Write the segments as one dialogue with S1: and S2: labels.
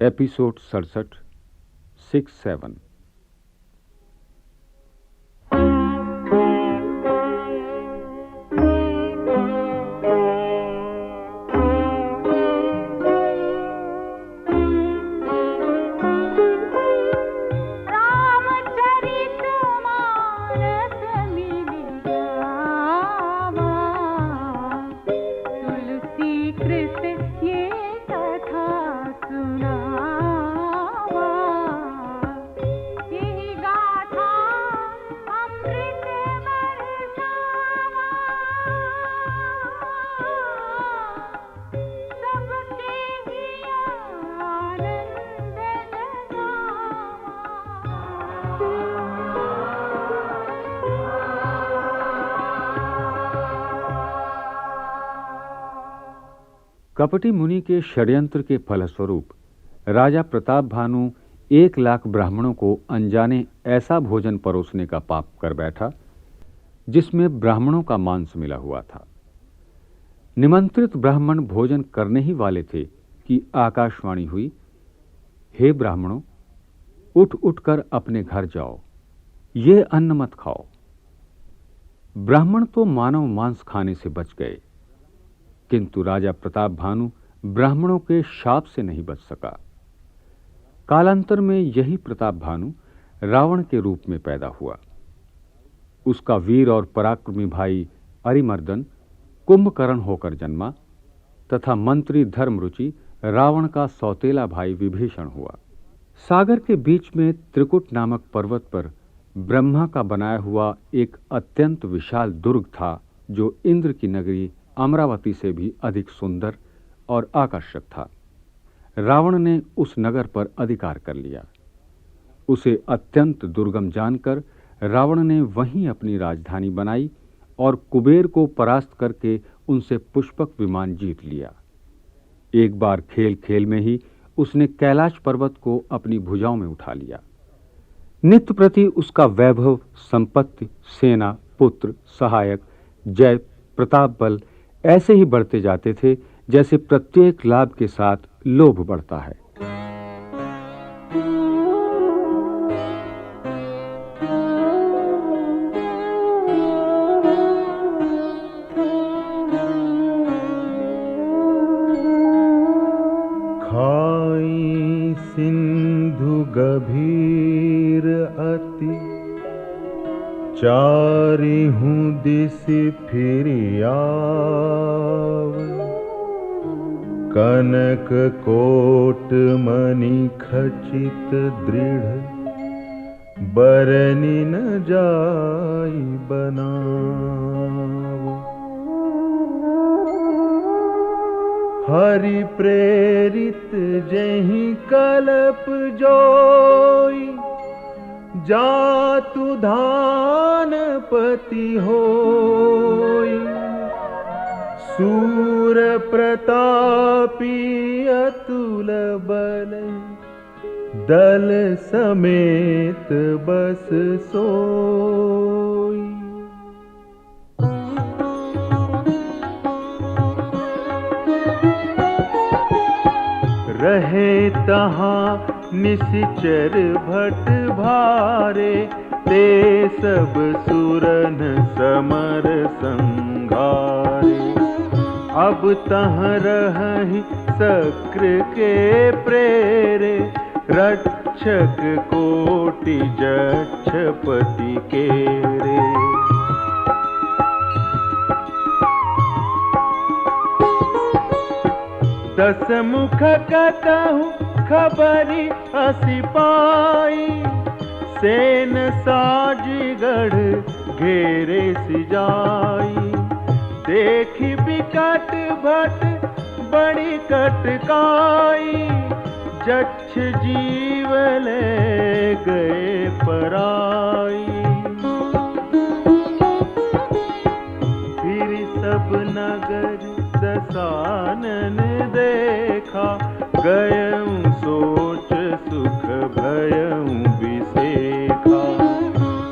S1: Episode 67 6-7। कपटी मुनि के षड्यंत्र के फलस्वरूप राजा प्रताप भानु 1,00,000 ब्राह्मणों को अनजाने ऐसा भोजन परोसने का पाप कर बैठा जिसमें ब्राह्मणों का मांस मिला हुआ था। निमंत्रित ब्राह्मण भोजन करने ही वाले थे कि आकाशवाणी हुई, हे ब्राह्मणों, उठ उठकर अपने घर जाओ, ये अन्न मत खाओ। ब्राह्मण तो मानव मांस खाने से बच गए, किंतु राजा प्रताप भानु ब्राह्मणों के शाप से नहीं बच सका। कालांतर में यही प्रताप भानु रावण के रूप में पैदा हुआ। उसका वीर और पराक्रमी भाई अरिमर्दन कुंभकर्ण होकर जन्मा तथा मंत्री धर्मरुचि रावण का सौतेला भाई विभीषण हुआ। सागर के बीच में त्रिकुट नामक पर्वत पर ब्रह्मा का बनाया हुआ एक अत्यंत विशाल दुर्ग था, जो इंद्र की नगरी अमरावती से भी अधिक सुंदर और आकर्षक था। रावण ने उस नगर पर अधिकार कर लिया। उसे अत्यंत दुर्गम जानकर रावण ने वहीं अपनी राजधानी बनाई और कुबेर को परास्त करके उनसे पुष्पक विमान जीत लिया। एक बार खेल खेल में ही उसने कैलाश पर्वत को अपनी भुजाओं में उठा लिया। नित्य प्रति उसका वैभव, संपत्ति, सेना, पुत्र, सहायक, जय, प्रताप बल ऐसे ही बढ़ते जाते थे जैसे प्रत्येक लाभ के साथ लोभ बढ़ता है।
S2: खाई सिंधु गभीर अति, चारिहु दिस फिरि आव। कनक कोट मणि खचित दृढ़, बरनि न जाई बनाव। हरि प्रेरित जहि कल्प जोई, जातु धानपति होई। सूर प्रतापी अतुल बल, दल समेत बस सोई। रहे तहाँ निशिचर भट भारे, ते सब सुरन समर संघारे। अब तह रहि सक्र के प्रेरे, रक्षक कोटि जक्षपति केरे। दस मुख कतहु खबरि असि पाई, सेन साजगढ़ घेरे सिजाई। देखि बिकट भट बड़ी कटकाई, जक्ष जीव ले गए पराई। फिर सब नगर दसानन देखा, गयऊं सोच सुख भयऊं बिसेखा।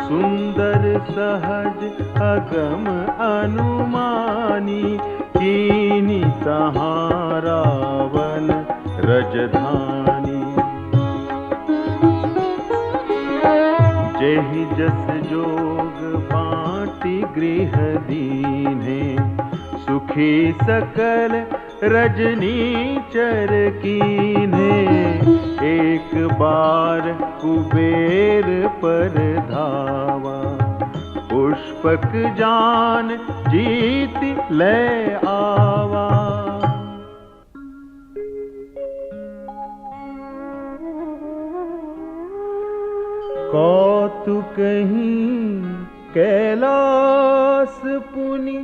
S2: सुंदर सहज अगम अनुमानी, कीनी तहाँ रावण रजधानी। जेहि जस जोग बाटी गृह दीन्हे, सुखी सकल रजनीचर कीन्हे। एक बार कुबेर पर धावा, पुष्पक जान जीत ले आवा। कौतुकहीं कैलास पुनि,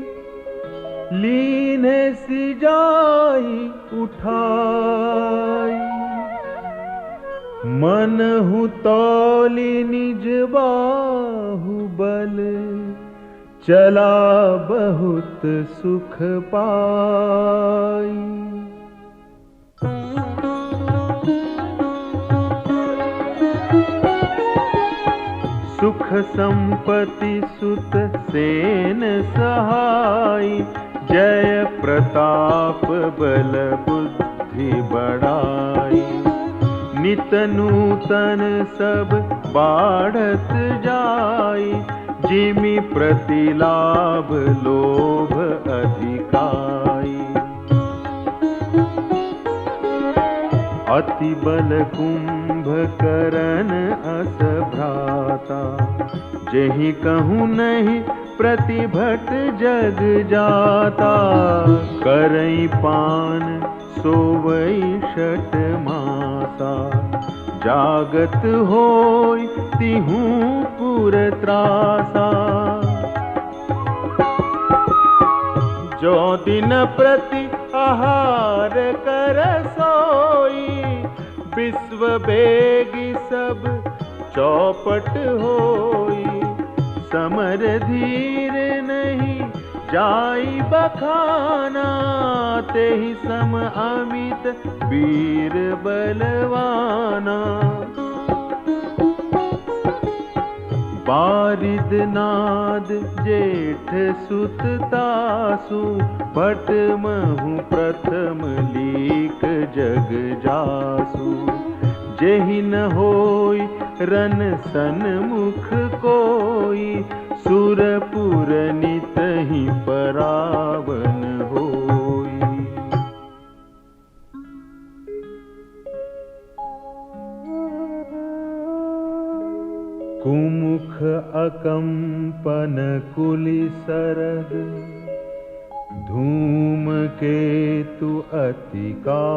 S2: लीने सिजाई उठाई। मनहु तौली निज बाहुबल, चला बहुत सुख पाई। सुख संपत्ति सुत सेन सहाय, जय प्रताप बल बुद्धि बढ़ाई। नित नूतन सब बाढ़त जाई, जिमि प्रतिलाभ लोभ अधिकाई। अति बल कुंभकर्ण अस भ्राता, जेहि कहूँ नहीं प्रतिभट जग जाता। करई पान सोवई षट मासा, जागत होय तिहूँ पुर त्रासा। जो दिन प्रति आहार कर सोई, विश्व बेगी सब चौपट होई। समर धीर नहीं जाई बखाना, तेहि सम अमित वीर बलवाना। बारिद नाद जेठ सुत तासु, भट महु प्रथम लीक जग जासु। जेहि न होय रन सन्मुख कोई, सुरपुर नितहि परावन होई। कुमुख अकंपन कुलि सरद, धूम केतु अतिकाय।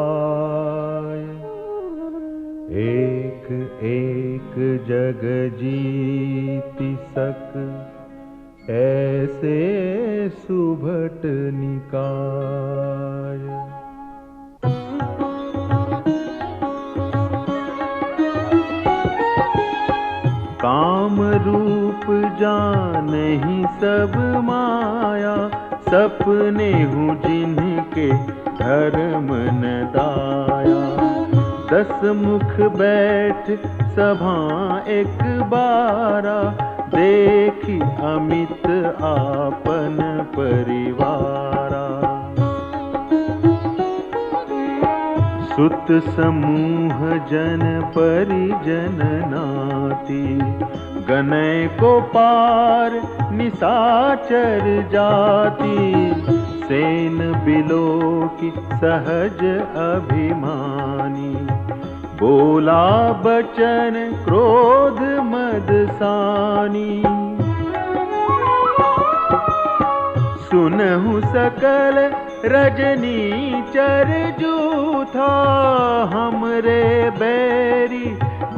S2: एक एक जग जीति सक, ऐसे सुभट निकाय। काम रूप जानहि सब माया, सपने हूँ जिनके धर्म न दाया। दस मुख बैठ सभा एक बारा, देखी अमित आपन परिवारा। सुत समूह जन परिजन नाती, गनय को पार निसाचर जाति। सेन बिलोकी सहज अभिमानी, बोला बचन क्रोध मद सानी। सुनहु सकल रजनीचर जूथा, हमरे बैरी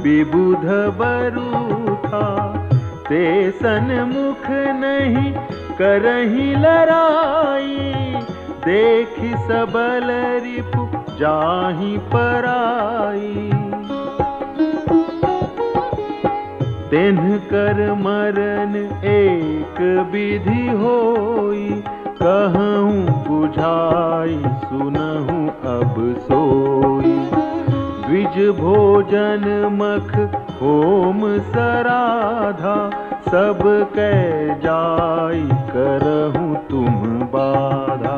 S2: विबुध बरूथा। ते सन्मुख नहीं करही लड़ाई, देखि सबल रिपु जाहि पराई। तेन्ह कर मरन एक विधि होई, कहूँ बुझाई सुनहूँ अब सोई। द्विज भोजन मख होम सराधा, सब कै जाई करहूँ तुम बाधा।